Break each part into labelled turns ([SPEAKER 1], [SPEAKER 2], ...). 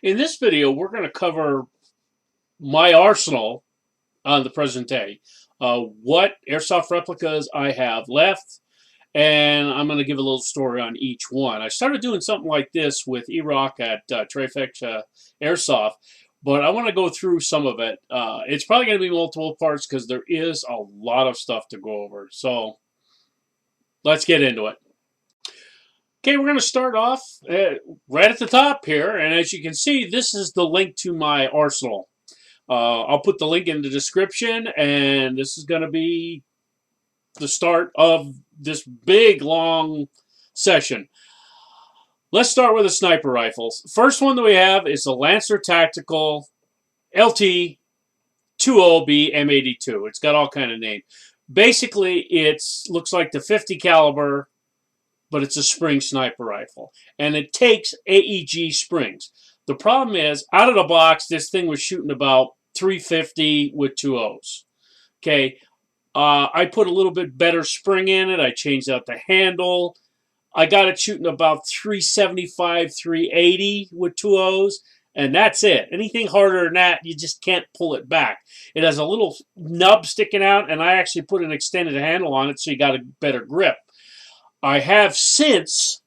[SPEAKER 1] In this video, we're going to cover my arsenal on the present day, what airsoft replicas I have left, and I'm going to give a little story on each one. I started doing something like this with E-Rock at Trifecta Airsoft, but I want to go through some of it. It's probably going to be multiple parts because there is a lot of stuff to go over. So let's get into it. Okay, we're going to start off right at the top here, and as you can see, this is the link to my arsenal. I'll put the link in the description, and this is going to be the start of this big, long session. Let's start with the sniper rifles. First one that we have is the Lancer Tactical LT 20B M82. It's got all kind of names. Basically, it looks like the 50 caliber, but it's a spring sniper rifle, and it takes AEG springs. The problem is, out of the box, this thing was shooting about 350 with 2.0s. Okay, I put a little bit better spring in it. I changed out the handle. I got it shooting about 375, 380 with 2.0s, and that's it. Anything harder than that, you just can't pull it back. It has a little nub sticking out, and I actually put an extended handle on it so you got a better grip. I have since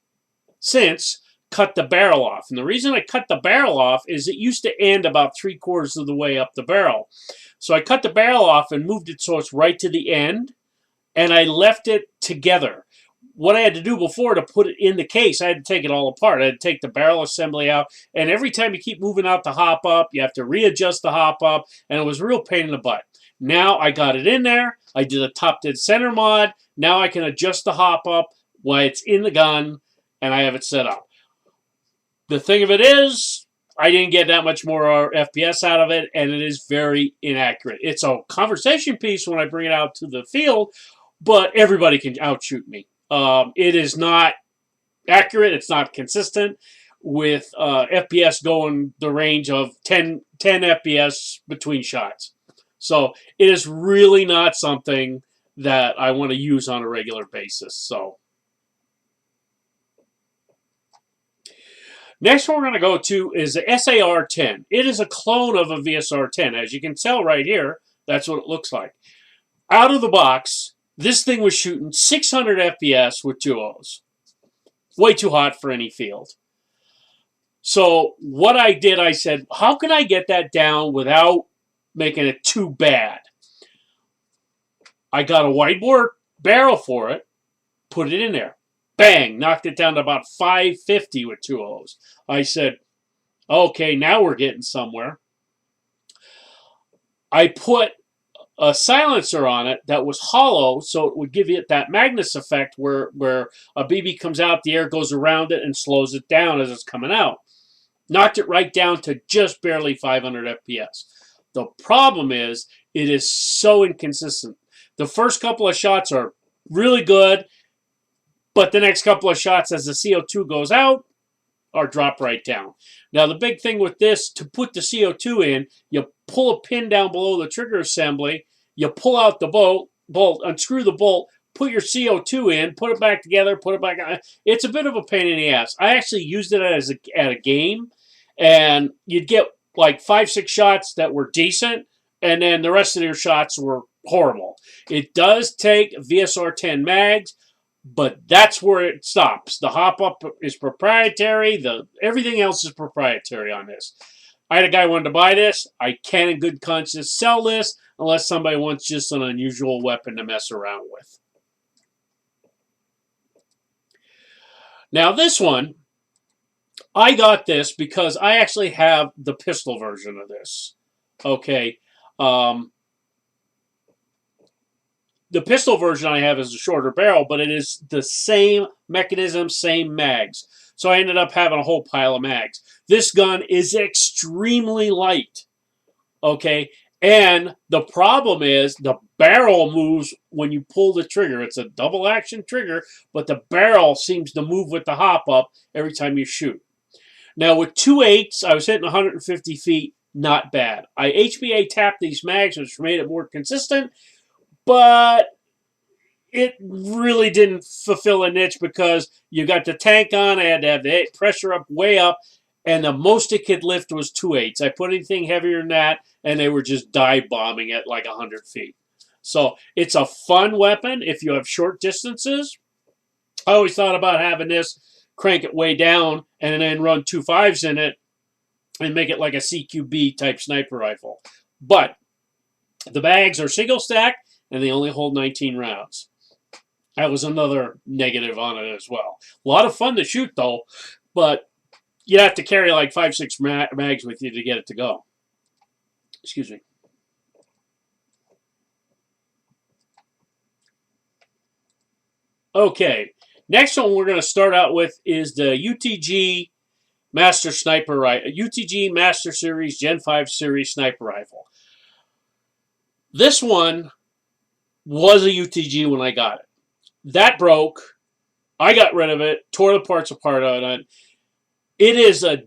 [SPEAKER 1] cut the barrel off. And the reason I cut the barrel off is it used to end about 3/4 of the way up the barrel. So I cut the barrel off and moved it so it's right to the end, and I left it together. What I had to do before to put it in the case, I had to take it all apart. I had to take the barrel assembly out, and every time you keep moving out the hop up, you have to readjust the hop up, and it was a real pain in the butt. Now I got it in there. I did a top dead center mod. Now I can adjust the hop up while it's in the gun, and I have it set up. The thing of it is, I didn't get that much more FPS out of it, and it is very inaccurate. It's a conversation piece when I bring it out to the field, but everybody can outshoot me. It is not accurate. It's not consistent with FPS going the range of 10 FPS between shots. So it is really not something that I want to use on a regular basis. So next one we're going to go to is the SAR-10. It is a clone of a VSR-10. As you can tell right here, that's what it looks like. Out of the box, this thing was shooting 600 FPS with 2.0s. Way too hot for any field. So what I did, I said, how can I get that down without making it too bad? I got a whiteboard barrel for it, put it in there. Bang, knocked it down to about 550 with 2.0s. I said, okay, now we're getting somewhere. I put a silencer on it that was hollow, so it would give you that Magnus effect where a BB comes out, the air goes around it and slows it down as it's coming out. Knocked it right down to just barely 500 FPS. The problem is, it is so inconsistent. The first couple of shots are really good, but the next couple of shots as the CO2 goes out are drop right down. Now the big thing with this, to put the CO2 in, you pull a pin down below the trigger assembly, you pull out the bolt, unscrew the bolt, put your CO2 in, put it back together, put it back on. It's a bit of a pain in the ass. I actually used it at a game, and you'd get like 5-6 shots that were decent, and then the rest of your shots were horrible. It does take VSR-10 mags, but that's where it stops. The hop-up is proprietary. Everything else is proprietary on this. I had a guy who wanted to buy this. I can't in good conscience sell this unless somebody wants just an unusual weapon to mess around with. Now this one, I got this because I actually have the pistol version of this. Okay. The pistol version I have is a shorter barrel, but it is the same mechanism, same mags. So I ended up having a whole pile of mags. This gun is extremely light, okay? And the problem is the barrel moves when you pull the trigger. It's a double action trigger, but the barrel seems to move with the hop up every time you shoot. Now with 2.8s, I was hitting 150 feet, not bad. I HBA tapped these mags, which made it more consistent, but it really didn't fulfill a niche because you got the tank on. I had to have the pressure up, way up, and the most it could lift was 2/8. I put anything heavier than that, and they were just dive bombing at like 100 feet. So it's a fun weapon if you have short distances. I always thought about having this, crank it way down, and then run 2.5s in it and make it like a CQB type sniper rifle. But the bags are single stack, and they only hold 19 rounds. That was another negative on it as well. A lot of fun to shoot, though, but you have to carry like 5-6 mags with you to get it to go. Excuse me. Okay, next one we're going to start out with is the UTG Master Sniper Rifle, UTG Master Series Gen 5 Series Sniper Rifle. This one was a UTG when I got it. That broke. I got rid of it, tore the parts apart on it. It is a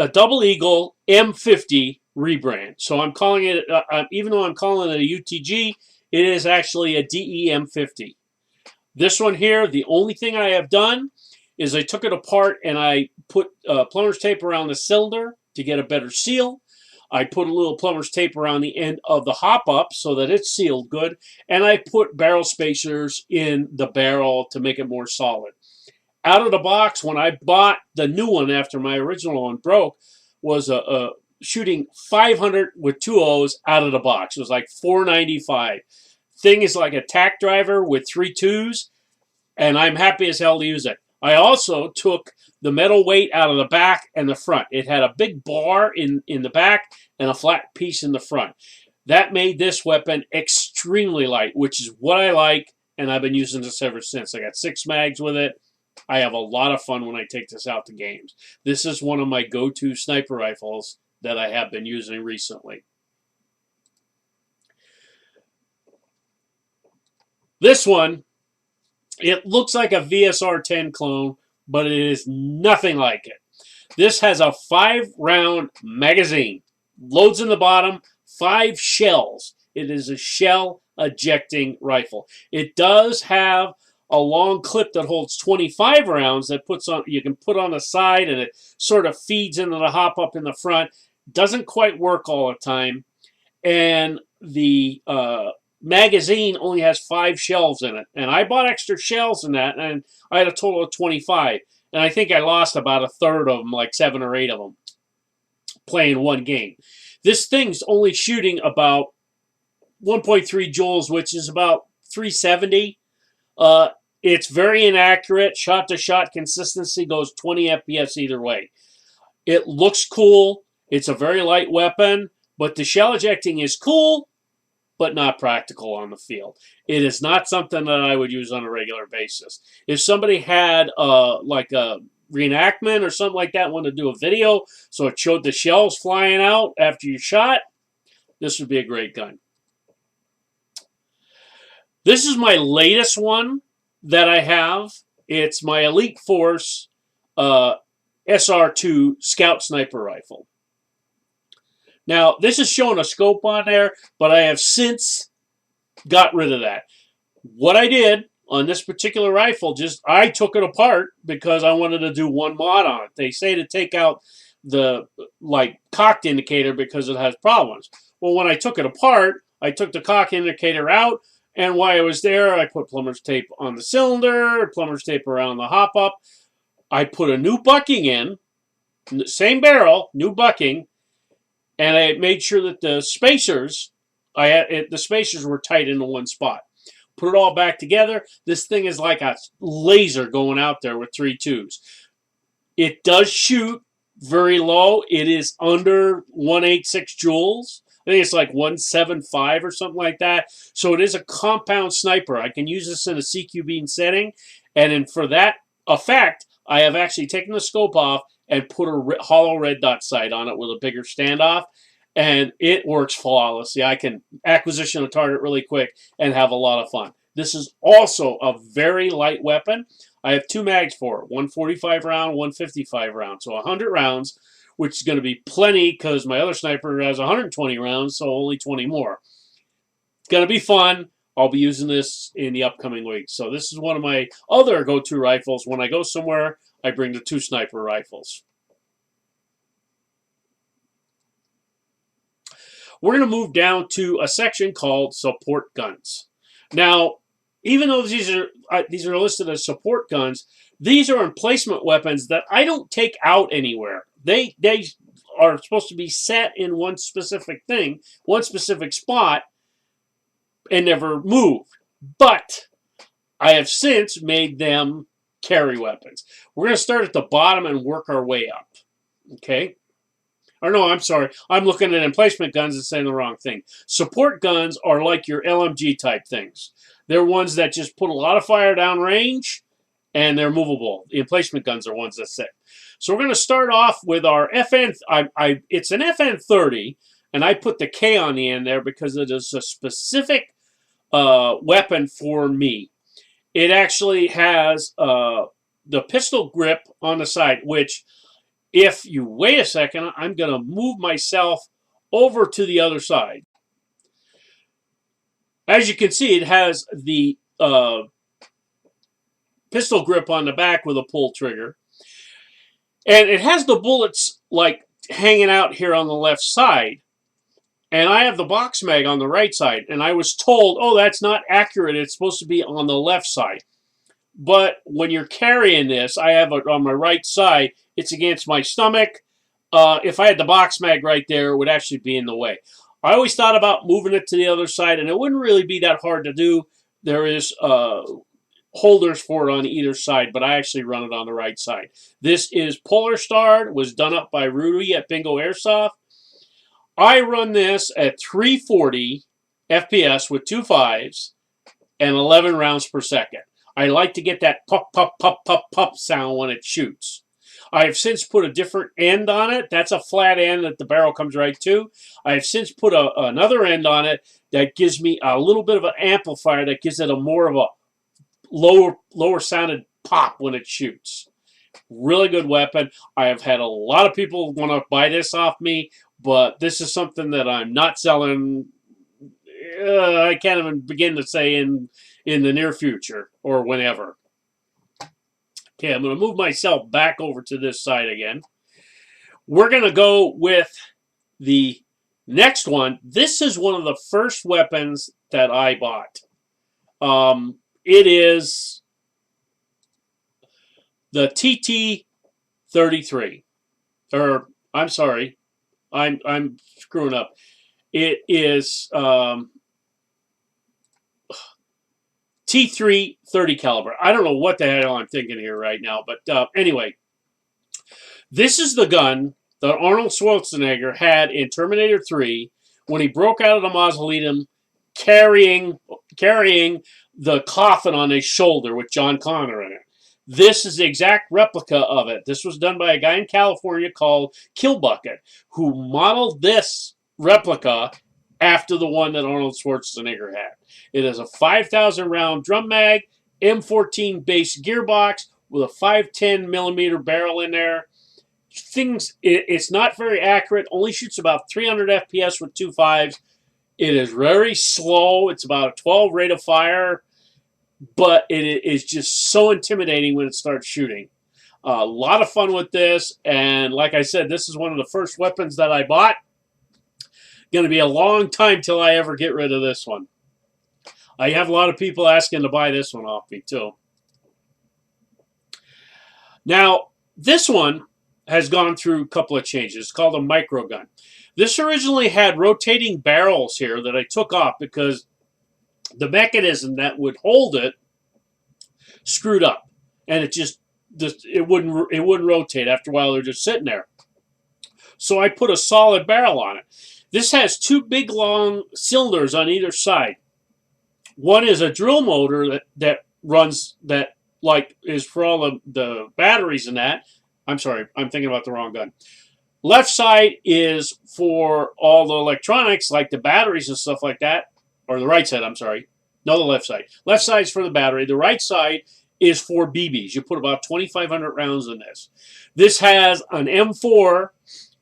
[SPEAKER 1] Double Eagle M50 rebrand. So I'm calling it, even though I'm calling it a UTG, it is actually a DE M50. This one here, the only thing I have done is I took it apart and I put plumber's tape around the cylinder to get a better seal. I put a little plumber's tape around the end of the hop-up so that it's sealed good. And I put barrel spacers in the barrel to make it more solid. Out of the box, when I bought the new one after my original one broke, was shooting 500 with 2 O's out of the box. It was like $4.95. Thing is like a tack driver with 3 2s, and I'm happy as hell to use it. I also took the metal weight out of the back and the front. It had a big bar in the back and a flat piece in the front. That made this weapon extremely light, which is what I like, and I've been using this ever since. I got 6 mags with it. I have a lot of fun when I take this out to games. This is one of my go-to sniper rifles that I have been using recently. This one, it looks like a VSR-10 clone, but it is nothing like it. This has a 5-round magazine. Loads in the bottom, 5 shells. It is a shell ejecting rifle. It does have a long clip that holds 25 rounds that you can put on the side, and it sort of feeds into the hop up in the front. Doesn't quite work all the time. And the magazine only has 5 shells in it, and I bought extra shells in that, and I had a total of 25, and I think I lost about a third of them, like 7 or 8 of them, playing one game. This thing's only shooting about 1.3 joules, which is about 370. It's very inaccurate. Shot-to-shot consistency goes 20 FPS either way. It looks cool. It's a very light weapon, but the shell ejecting is cool, but not practical on the field. It is not something that I would use on a regular basis. If somebody had like a reenactment or something like that, wanted to do a video so it showed the shells flying out after you shot, this would be a great gun. This is my latest one that I have. It's my Elite Force SR2 Scout Sniper Rifle. Now, this is showing a scope on there, but I have since got rid of that. What I did on this particular rifle, I took it apart because I wanted to do one mod on it. They say to take out the cocked indicator because it has problems. Well, when I took it apart, I took the cock indicator out, and while I was there, I put plumber's tape on the cylinder, plumber's tape around the hop-up. I put a new bucking in, same barrel, new bucking, and I made sure that the spacers, the spacers were tight into one spot. Put it all back together. This thing is like a laser going out there with 3 2s. It does shoot very low. It is under 186 joules. I think it's like 175 or something like that. So it is a compound sniper. I can use this in a CQB setting. And then for that effect, I have actually taken the scope off and put a hollow red dot sight on it with a bigger standoff, and it works flawlessly. I can acquisition a target really quick and have a lot of fun. This is also a very light weapon. I have 2 mags for it, 145 round, 155 round, so 100 rounds, which is going to be plenty because my other sniper has 120 rounds, so only 20 more. It's going to be fun. I'll be using this in the upcoming weeks. So this is one of my other go-to rifles. When I go somewhere, I bring the 2 sniper rifles. we're going to move down to a section called support guns. Now, even though these are listed as support guns, these are emplacement weapons that I don't take out anywhere. They are supposed to be set in one specific thing, one specific spot, and never moved. But I have since made them carry weapons. We're going to start at the bottom and work our way up. Okay? Or no, I'm sorry. I'm looking at emplacement guns and saying the wrong thing. Support guns are like your LMG type things. They're ones that just put a lot of fire down range, and they're movable. The emplacement guns are ones that sit. So we're going to start off with our FN. It's an FN30, and I put the K on the end there because it is a specific weapon for me. It actually has the pistol grip on the side, which, if you wait a second, I'm going to move myself over to the other side. As you can see, it has the pistol grip on the back with a pull trigger. And it has the bullets like hanging out here on the left side. And I have the box mag on the right side. And I was told, oh, that's not accurate. It's supposed to be on the left side. But when you're carrying this, I have it on my right side. It's against my stomach. If I had the box mag right there, it would actually be in the way. I always thought about moving it to the other side, and it wouldn't really be that hard to do. There is holders for it on either side, but I actually run it on the right side. This is Polar Star. It was done up by Rudy at Bingo Airsoft. I run this at 340 FPS with 2.5s and 11 rounds per second. I like to get that pop, pop, pop, pop, pop sound when it shoots. I have since put a different end on it. That's a flat end that the barrel comes right to. I have since put another end on it that gives me a little bit of an amplifier that gives it a more of a lower sounded pop when it shoots. Really good weapon. I have had a lot of people want to buy this off me, but this is something that I'm not selling. I can't even begin to say in the near future or whenever. Okay, I'm going to move myself back over to this side again. We're going to go with the next one. This is one of the first weapons that I bought. It is the TT-33. Or, I'm sorry. I'm screwing up. It is T3 30 caliber. I don't know what the hell I'm thinking here right now, but anyway, this is the gun that Arnold Schwarzenegger had in Terminator 3 when he broke out of the mausoleum carrying the coffin on his shoulder with John Connor in it. This is the exact replica of it. This was done by a guy in California called Killbucket, who modeled this replica after the one that Arnold Schwarzenegger had. It is a 5,000 round drum mag, M14 base gearbox with a 510 millimeter barrel in there. It's not very accurate, only shoots about 300 FPS with 2.5s. It is very slow. It's about a 12 rate of fire, but it is just so intimidating when it starts shooting. A lot of fun with this, and like I said, this is one of the first weapons that I bought. Going to be a long time till I ever get rid of this one. I have a lot of people asking to buy this one off me too. Now, this one has gone through a couple of changes. It's called a micro gun. This originally had rotating barrels here that I took off because the mechanism that would hold it screwed up, and it wouldn't rotate. After a while, they're just sitting there. So I put a solid barrel on it. This has two big long cylinders on either side. One is a drill motor that runs, that like is for all the batteries and that. I'm sorry, I'm thinking about the wrong gun. Left side is for all the electronics like the batteries and stuff like that. Or the right side, I'm sorry. No, the left side. Left side's for the battery. The right side is for BBs. You put about 2,500 rounds in this. This has an M4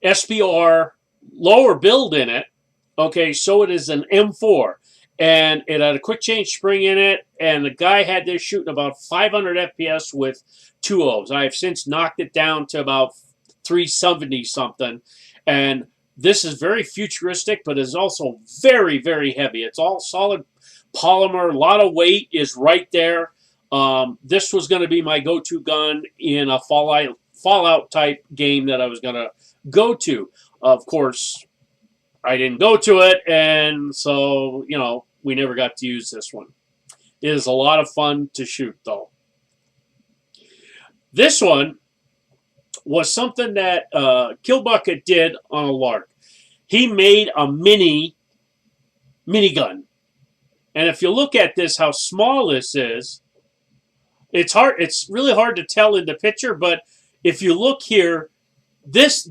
[SPEAKER 1] SPR lower build in it. Okay, so it is an M4. And it had a quick change spring in it, and the guy had this shooting about 500 FPS with 2.0s. I have since knocked it down to about 370 something, and This is very futuristic, but is also very, very heavy. It's all solid polymer. A lot of weight is right there. This was going to be my go-to gun in a Fallout type game that I was going to go to. Of course, I didn't go to it, and so, we never got to use this one. It is a lot of fun to shoot, though. This one was something that Killbucket did on a lark. He made a minigun. And if you look at this, how small this is, it's hard. It's really hard to tell in the picture, but if you look here, this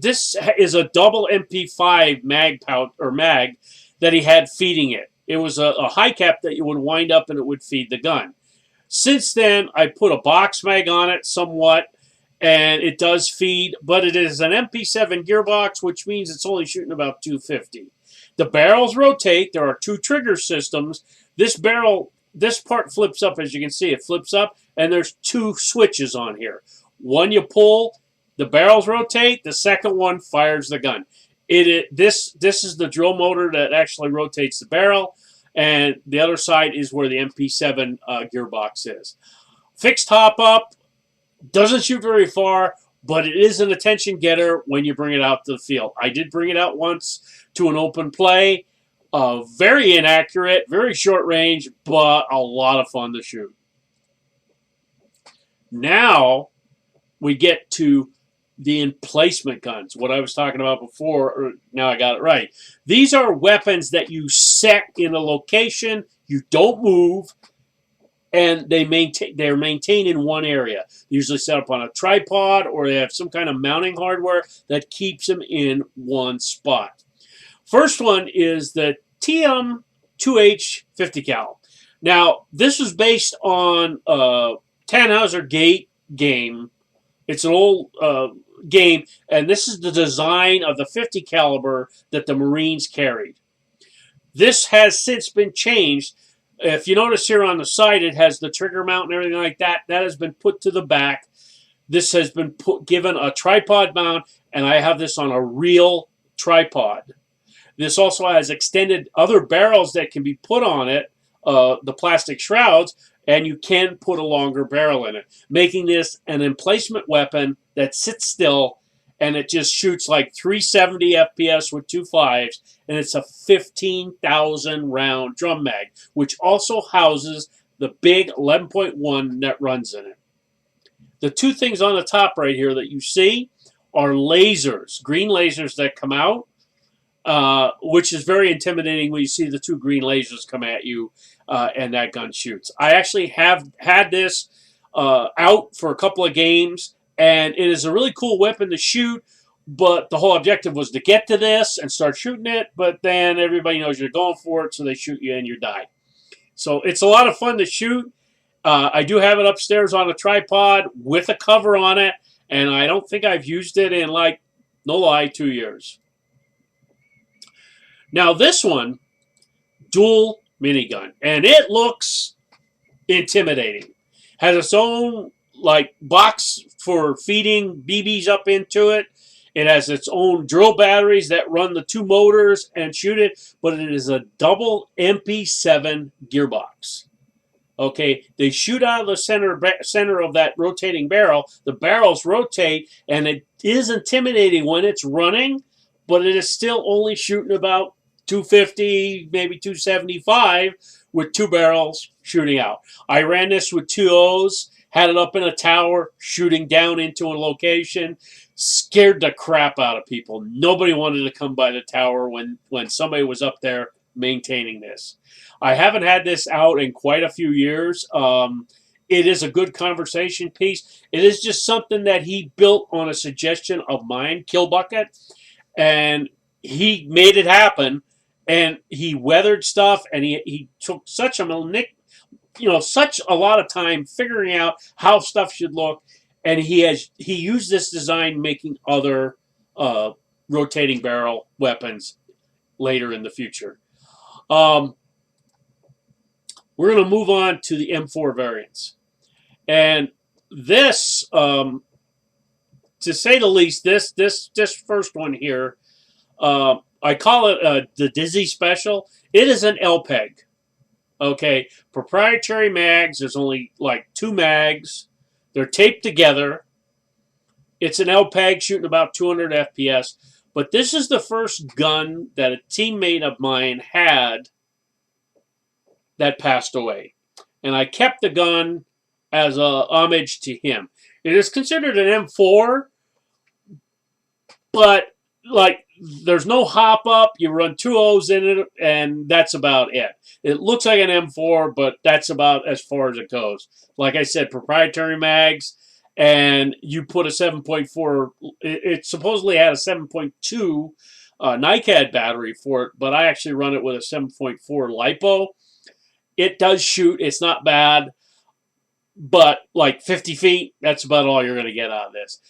[SPEAKER 1] is a double MP5 mag that he had feeding it. It was a high cap that you would wind up and it would feed the gun. Since then, I put a box mag on it somewhat, and it does feed, but it is an MP7 gearbox, which means it's only shooting about 250. The barrels rotate. There are 2 trigger systems. This part flips up, as you can see. It flips up, and there's 2 switches on here. One you pull, the barrels rotate. The second one fires the gun. This is the drill motor that actually rotates the barrel, and the other side is where the MP7 gearbox is. Fixed hop up, doesn't shoot very far, but it is an attention getter when you bring it out to the field. I did bring it out once to an open play. Very inaccurate, very short range, but a lot of fun to shoot. Now we get to the emplacement guns, what I was talking about before, or now I got it right. These are weapons that you set in a location, you don't move, and they're maintained in one area. Usually set up on a tripod, or they have some kind of mounting hardware that keeps them in one spot. First one is the TM2H 50 cal. Now, this was based on a Tannhauser Gate game. It's an old game, and this is the design of the 50 caliber that the Marines carried. This has since been changed. If you notice here on the side, it has the trigger mount and everything like that. That has been put to the back. This has been given a tripod mount, and I have this on a real tripod. This also has extended other barrels that can be put on it, the plastic shrouds, and you can put a longer barrel in it, making this an emplacement weapon that sits still, and it just shoots like 370 FPS with 2.5s, and it's a 15,000 round drum mag, which also houses the big 11.1 that runs in it. The 2 things on the top right here that you see are lasers, green lasers that come out, which is very intimidating when you see the 2 green lasers come at you and that gun shoots. I actually have had this out for a couple of games, and it is a really cool weapon to shoot, but the whole objective was to get to this and start shooting it, but then everybody knows you're going for it, so they shoot you and you die. So it's a lot of fun to shoot. I do have it upstairs on a tripod with a cover on it, and I don't think I've used it in, like, no lie, 2 years. Now this one, dual minigun, and it looks intimidating. Has its own box for feeding BBs up into it. It has its own drill batteries that run the 2 motors and shoot it, but it is a double MP7 gearbox. Okay, they shoot out of the center of that rotating barrel. The barrels rotate, and it is intimidating when it's running, but it is still only shooting about 250, maybe 275 with 2 barrels shooting out. I ran this with 2 O's, had it up in a tower, shooting down into a location, scared the crap out of people. Nobody wanted to come by the tower when somebody was up there maintaining this. I haven't had this out in quite a few years. It is a good conversation piece. It is just something that he built on a suggestion of mine, Killbucket, and he made it happen. And he weathered stuff, and he took such a such a lot of time figuring out how stuff should look, and he used this design making other rotating barrel weapons later in the future. We're going to move on to the M4 variants, and this, to say the least, this first one here. I call it the Dizzy Special. It is an LPEG. Okay, proprietary mags. There's only like 2 mags. They're taped together. It's an LPEG shooting about 200 FPS. But this is the first gun that a teammate of mine had that passed away. And I kept the gun as a homage to him. It is considered an M4, but like there's no hop up. You run 2 O's in it, and that's about it. It looks like an M4, but that's about as far as it goes. Like I said, proprietary mags, and you put a 7.4. It supposedly had a 7.2 NiCad battery for it, but I actually run it with a 7.4 LiPo. It does shoot. It's not bad, but like 50 feet, that's about all you're going to get out of this.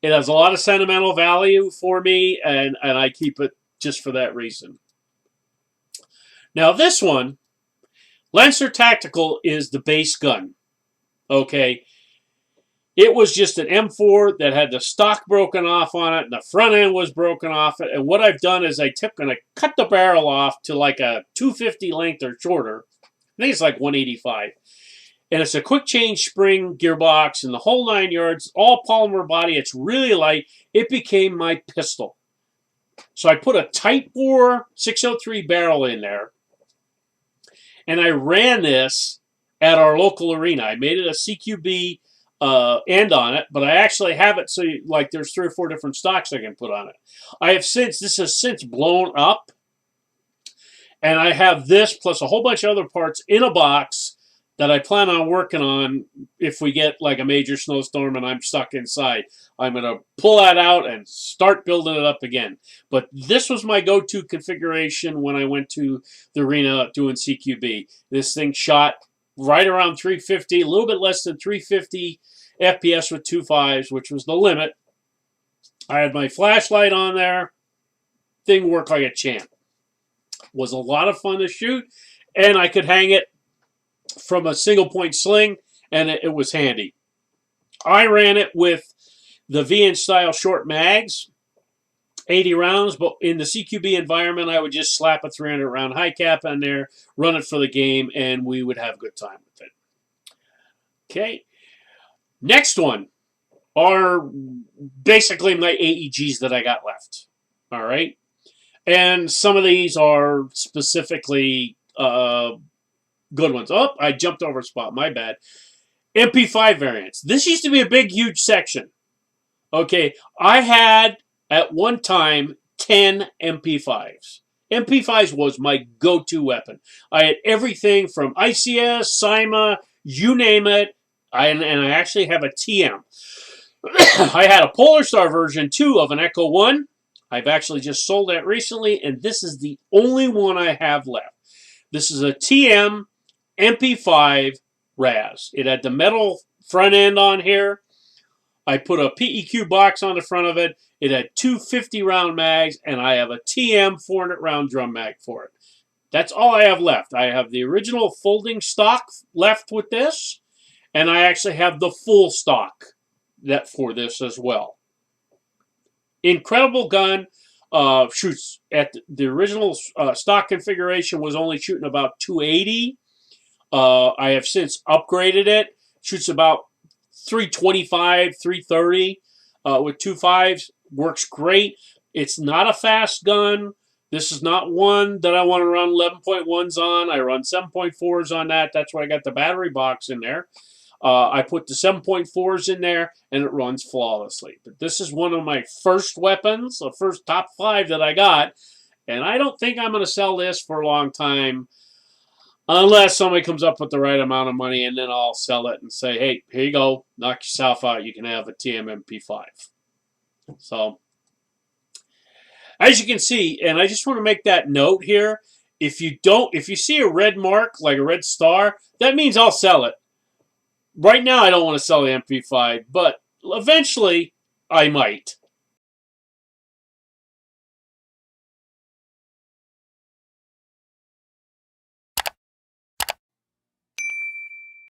[SPEAKER 1] It has a lot of sentimental value for me, and I keep it just for that reason. Now this one, Lancer Tactical, is the base gun. Okay, it was just an M4 that had the stock broken off on it, and the front end was broken off it. And what I've done is I cut the barrel off to like a 250 length or shorter. I think it's like 185. And it's a quick change spring gearbox and the whole 9 yards, all polymer body. It's really light. It became my pistol. So I put a tight bore 603 barrel in there. And I ran this at our local arena. I made it a CQB end on it, but I actually have it so like there's 3 or 4 different stocks I can put on it. This has since blown up. And I have this plus a whole bunch of other parts in a box that I plan on working on if we get like a major snowstorm and I'm stuck inside. I'm going to pull that out and start building it up again. But this was my go-to configuration when I went to the arena doing CQB. This thing shot right around 350, a little bit less than 350 FPS with 2.5s, which was the limit. I had my flashlight on there. Thing worked like a champ. Was a lot of fun to shoot, and I could hang it from a single point sling, and it was handy. I ran it with the VN style short mags, 80 rounds, but in the CQB environment, I would just slap a 300 round high cap on there, run it for the game, and we would have a good time with it. Okay. Next one are basically my AEGs that I got left. All right. And some of these are specifically good ones. Oh, I jumped over a spot. My bad. MP5 variants. This used to be a big, huge section. Okay, I had at one time 10 MP5s. MP5s was my go-to weapon. I had everything from ICS, CYMA, you name it, and I actually have a TM. I had a Polar Star version too of an Echo 1. I've actually just sold that recently, and this is the only one I have left. This is a TM MP5 RAS. It had the metal front end on here. I put a PEQ box on the front of it. It had 2 50-round mags, and I have a TM 400-round drum mag for it. That's all I have left. I have the original folding stock left with this, and I actually have the full stock for this as well. Incredible gun. Shoots at the original stock configuration was only shooting about 280. I have since upgraded it. Shoots about 325, 330 with 2.5s. Works great. It's not a fast gun. This is not one that I want to run 11.1s on. I run 7.4s on that. That's why I got the battery box in there. I put the 7.4s in there, and it runs flawlessly. But this is one of my first weapons, the first top 5 that I got, and I don't think I'm going to sell this for a long time unless somebody comes up with the right amount of money, and then I'll sell it and say, hey, here you go, knock yourself out. You can have a TMMP5. So, as you can see, and I just want to make that note here, if you see a red mark, like a red star, that means I'll sell it. Right now, I don't want to sell the MP5, but eventually, I might.